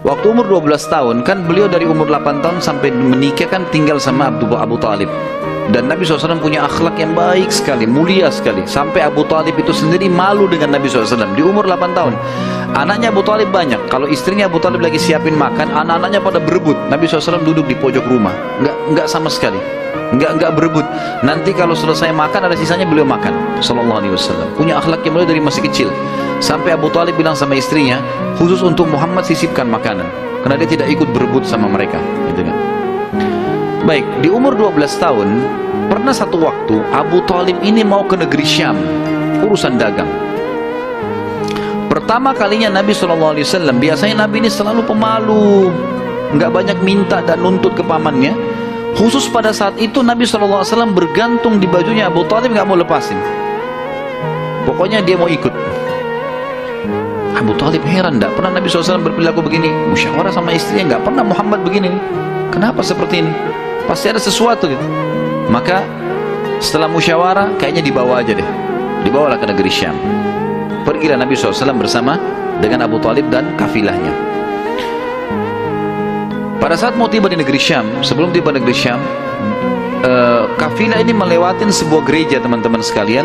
Waktu umur 12 tahun, kan beliau dari umur 8 tahun sampai menikah kan tinggal sama Abu Talib. Dan Nabi SAW punya akhlak yang baik sekali, mulia sekali. Sampai Abu Talib itu sendiri malu dengan Nabi SAW. Di umur 8 tahun. Anaknya Abu Talib banyak. Kalau istrinya Abu Talib lagi siapin makan, anak-anaknya pada berebut. Nabi SAW duduk di pojok rumah. Enggak sama sekali. Enggak berebut. Nanti kalau selesai makan, ada sisanya beliau makan. Sallallahu alaihi wasallam. Punya akhlak yang mulia dari masih kecil. Sampai Abu Talib bilang sama istrinya, khusus untuk Muhammad sisipkan makanan. Karena dia tidak ikut berebut sama mereka. Gitu kan. Baik, di umur 12 tahun, pernah satu waktu Abu Talib ini mau ke negeri Syam, urusan dagang. Pertama kalinya Nabi SAW, biasanya Nabi ini selalu pemalu, nggak banyak minta dan nuntut ke pamannya. Khusus pada saat itu Nabi SAW bergantung di bajunya Abu Talib, nggak mau lepasin. Pokoknya dia mau ikut. Abu Talib heran, nggak pernah Nabi SAW berperilaku begini. Musyawarah sama istrinya, nggak pernah Muhammad begini. Kenapa seperti ini? Pasti ada sesuatu gitu. Maka setelah musyawarah kayaknya dibawa aja deh, dibawalah ke negeri Syam. Pergilah Nabi SAW bersama dengan Abu Talib dan kafilahnya. Pada saat mau tiba di negeri Syam, sebelum tiba di negeri Syam, kafilah ini melewatin sebuah gereja teman-teman sekalian,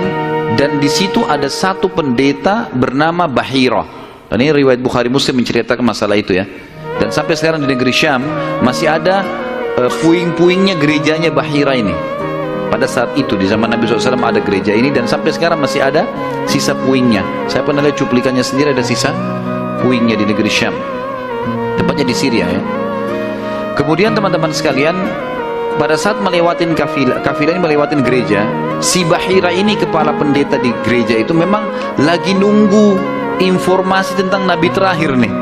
dan di situ ada satu pendeta bernama Bahirah. Dan ini riwayat Bukhari Muslim menceritakan masalah itu ya. Dan sampai sekarang di negeri Syam masih ada puing-puingnya gerejanya Bahira ini. Pada saat itu di zaman Nabi SAW ada gereja ini, dan sampai sekarang masih ada sisa puingnya. Saya pernah lihat cuplikannya sendiri, ada sisa puingnya di negeri Syam, tepatnya di Syria ya. Kemudian teman-teman sekalian, pada saat melewatin kafilah ini melewatin gereja, si Bahira ini kepala pendeta di gereja itu memang lagi nunggu informasi tentang Nabi terakhir nih.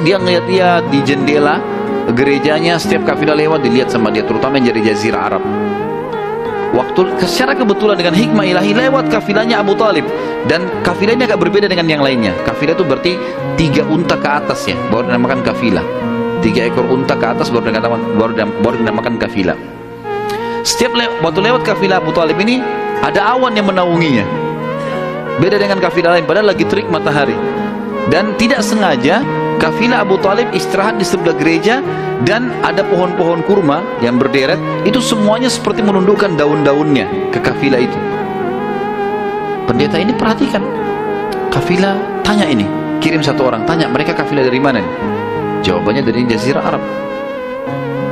Dia ngeliat-liat di jendela gerejanya, setiap kafilah lewat dilihat sama dia, terutama yang dari Jazirah Arab. Waktu secara kebetulan dengan hikmah ilahi lewat kafilahnya Abu Talib, dan kafilah ini agak berbeda dengan yang lainnya. Kafilah itu berarti 3 unta ke atas ya, baru dinamakan kafilah. 3 ekor unta ke atas baru dinamakan kafilah. Setiap waktu lewat kafilah Abu Talib ini ada awan yang menaunginya. Beda dengan kafilah lain, padahal lagi terik matahari. Dan tidak sengaja kafilah Abu Talib istirahat di sebelah gereja, dan ada pohon-pohon kurma yang berderet, itu semuanya seperti menundukkan daun-daunnya ke kafilah itu. Pendeta ini perhatikan, kafilah tanya ini, kirim satu orang, tanya mereka kafilah dari mana nih? Jawabannya dari Jazirah Arab.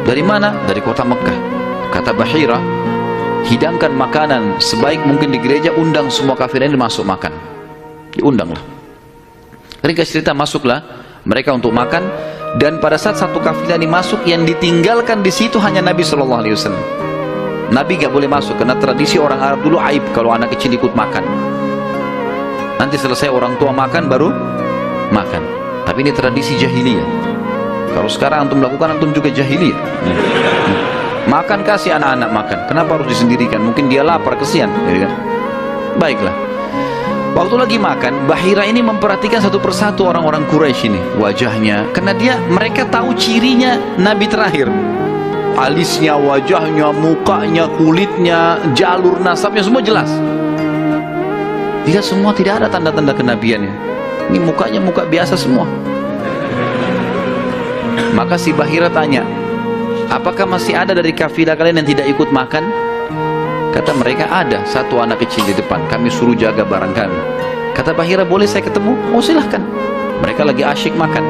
Dari mana? Dari kota Mekah. Kata Bahira, hidangkan makanan sebaik mungkin di gereja, undang semua kafilah ini masuk makan. Diundanglah. Ringkas cerita, masuklah mereka untuk makan. Dan pada saat satu kafilah ini masuk, yang ditinggalkan di situ hanya Nabi SAW. Nabi gak boleh masuk, karena tradisi orang Arab dulu aib kalau anak kecil ikut makan. Nanti selesai orang tua makan baru makan. Tapi ini tradisi jahiliyah. Kalau sekarang antum lakukan, antum juga jahiliyah. Makan, kasih anak-anak makan. Kenapa harus disendirikan? Mungkin dia lapar, kesian ya kan? Baiklah, waktu lagi makan, Bahira ini memperhatikan satu persatu orang-orang Quraisy ini, wajahnya, karena mereka tahu cirinya Nabi terakhir. Alisnya, wajahnya, mukanya, kulitnya, jalur nasabnya, semua jelas. Tidak semua, tidak ada tanda-tanda kenabiannya. Ini mukanya muka biasa semua. Maka si Bahira tanya, apakah masih ada dari kafilah kalian yang tidak ikut makan? Kata mereka, ada satu anak kecil di depan, kami suruh jaga barang kami. Kata Bahira, boleh saya ketemu? Oh silahkan. Mereka lagi asyik makan.